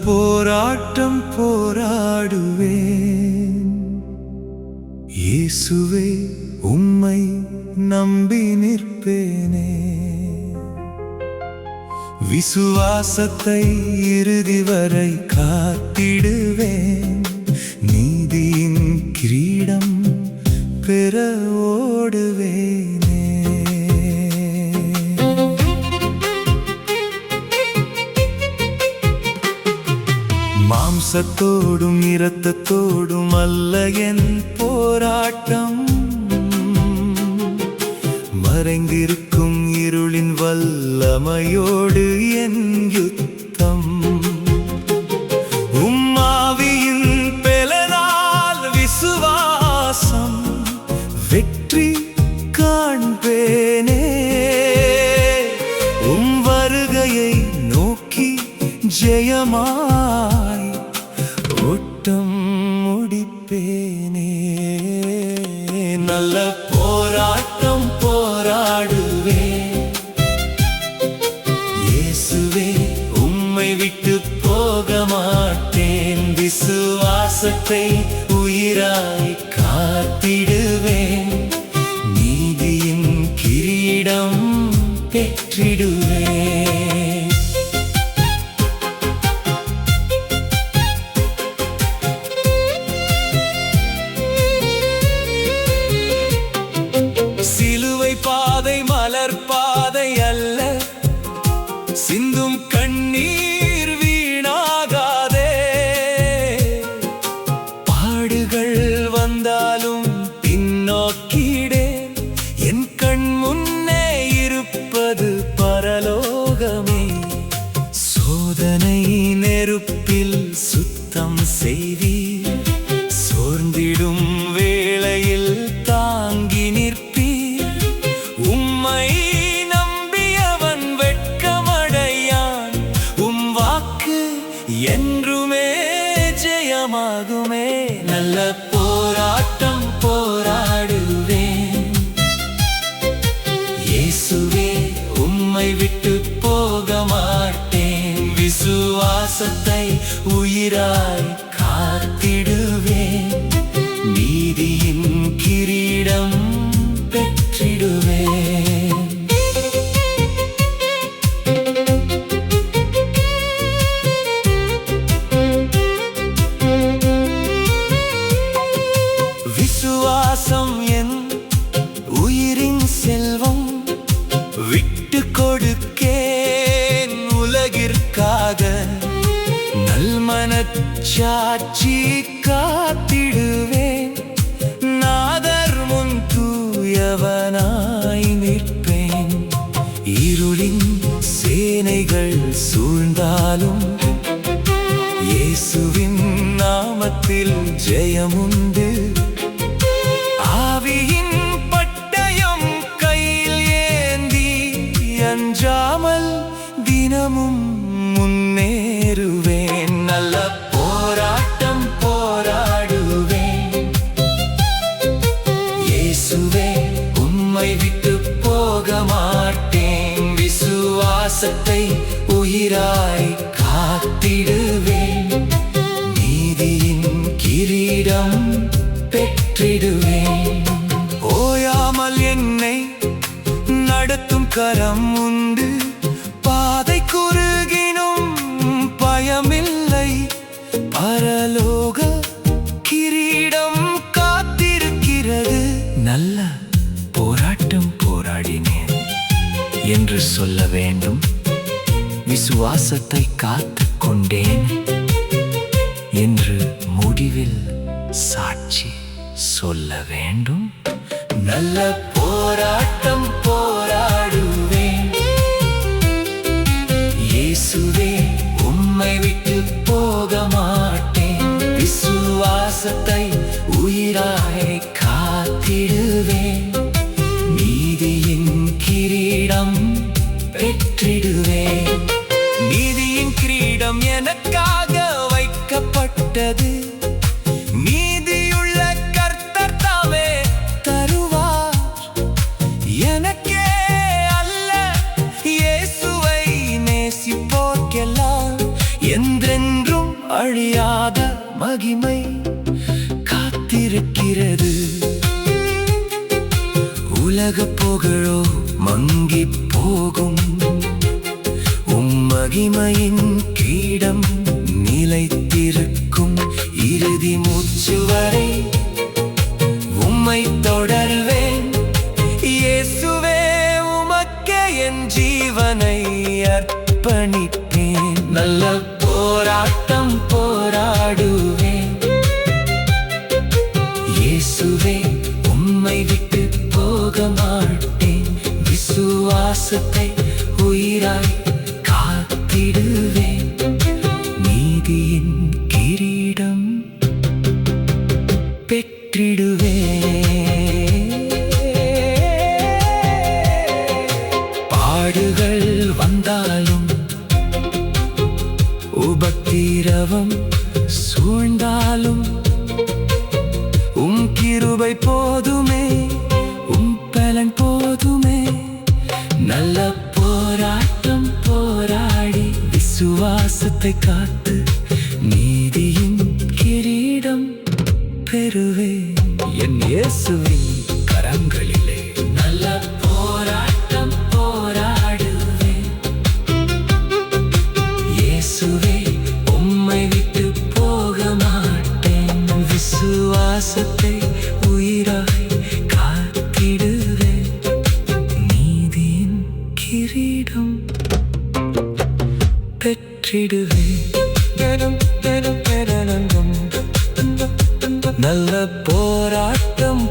போராட்டம் போராடுவேன். இயேசுவே உம்மை நம்பி நிற்பேனே. விசுவாசத்தை இறுதி வரை காத்திடுவேன். நீதியின் கிரீடம் பெற ஓடுவேனே. மாம்சத்தோடும் இரத்தத்தோடும் அல்ல என் போராட்டம், மறைந்திருக்கும் இருளின் வல்லமையோடு என் யுத்தம். உம்மாவியின் பெலனால் விசுவாசம் வெற்றி காண்பேனே. உம் வருகையை நோக்கி ஜெயமாய் ஓட்டம் முடிப்பேனே. நல்ல போராட்டம் போராடுவேன். இயேசுவே உம்மை விட்டு போக மாட்டேன். விசுவாசத்தை உயிராய் காத்திடுவேன். நீதியின் கிரீடம் பெற்றிடுவேன். சிலுவை பாதை மலர் பாதை அல்ல, சிந்தும் கண்ணீர் வீணாகாதே. பாடுகள் வந்தாலும் பின்னோக்கிடேன். என் கண் முன்னே இருப்பது பரலோகமே. சோதனை நெருப்பில் சுத்தம் செய்வீர். சோர்ந்திடும் வேளையில் தாங்கி நிற்பீர். உம்மை நம்பியவன் வெட்கமடையான். உம் வாக்கு என்றுமே ஜெயமாகுமே. நல்ல போராட்டம் போராடுவேன். இயேசுவே உம்மை விட்டு போக மாட்டேன். விசுவாசத்தை உயிராய் காத்திடுவேன். நீதியின் கிரீடம் பெற்றிடுவேன். விசுவாசம் என் உயிரின் செல்வம். விட்டு கொடுக்கேன் உலகிற்காக. நல்மனச்சாட்சி காத்திடுவேன். நாதர் முன் தூயவனாய் நிற்பேன். இருளின் சேனைகள் சூழ்ந்தாலும் இயேசுவின் நாமத்தில் ஜெயமுண்டு. ஆவியின் பட்டயம் கையில் ஏந்தி அஞ்சாமல் தினமும் முன்னேறுவேன். நல்ல போராட்டம் போராடுவேன். இயேசுவே உம்மை விட்டு போக மாட்டேன். விசுவாசத்தை உயிராய் காத்திடுவேன். நீதியின் கிரீடம் பெற்றிடுவேன். ஓயாமல் என்னை நடத்தும் கரம் உண்டு. பாதை குறுகினும் பயமில்லை. பரலோக கிரீடம் காத்திருக்கிறது. நல்ல போராட்டம் போராடினேன் என்று சொல்ல வேண்டும். விசுவாசத்தை காத்து கொண்டேன் என்று முடிவில் சாட்சி சொல்ல வேண்டும். நல்ல போராட்டம் போராடுவேன். இயேசுவே உம்மை விட்டு போக மாட்டேன். விசுவாசத்தை உயிராய் காத்திடுவேன். நீதியின் கிரீடம் பெற்றிடுவேன். நீதியின் கிரீடம் எனக்காக வைக்கப்பட்டது. நீதியுள்ள கர்த்தர் தாமே தருவார். எனக்கே அல்ல, இயேசுவை நேசிப்போர்க்கெல்லாம் என்றென்றும் காத்திருக்கிறது. உலக புகழோ மங்கி போகும், மகிமையின் கிரீடம் நிலைத்திருக்கும். இறுதி மூச்சு வரை உம்மை தொடர்வேன். இயேசுவே, உமக்கே என் ஜீவனை அர்ப்பணிப்பேன். நல்ல போராட்டம் போராடுவேன். இயேசுவே, உம்மை விட்டு போக மாட்டேன். விசுவாசத்தை உயிராய் காத்திடுவேன். நீதியின் கிரீடம் பெற்றிடுவேன். பாடுகள் வந்தாலும் உபத்திரவம் சூழ்ந்தாலும் கிருபை போதுமே, பலன் போதுமே. நல்ல போராட்டம் போராடி விசுவாசத்தை காத்து நீதியின் கிரீடம் பெறுவேன். என் இயேசுவின் கரங்களிலே நல்ல போராட்டம் போராடுவேன். இயேசுவே, உம்மை விட்டு போக மாட்டேன். விசுவாசத்தை உயிராய் காத்திடுவேன். நீதியின் கிரீடம் பெற்றிடுவேன். நல்ல போராட்டம்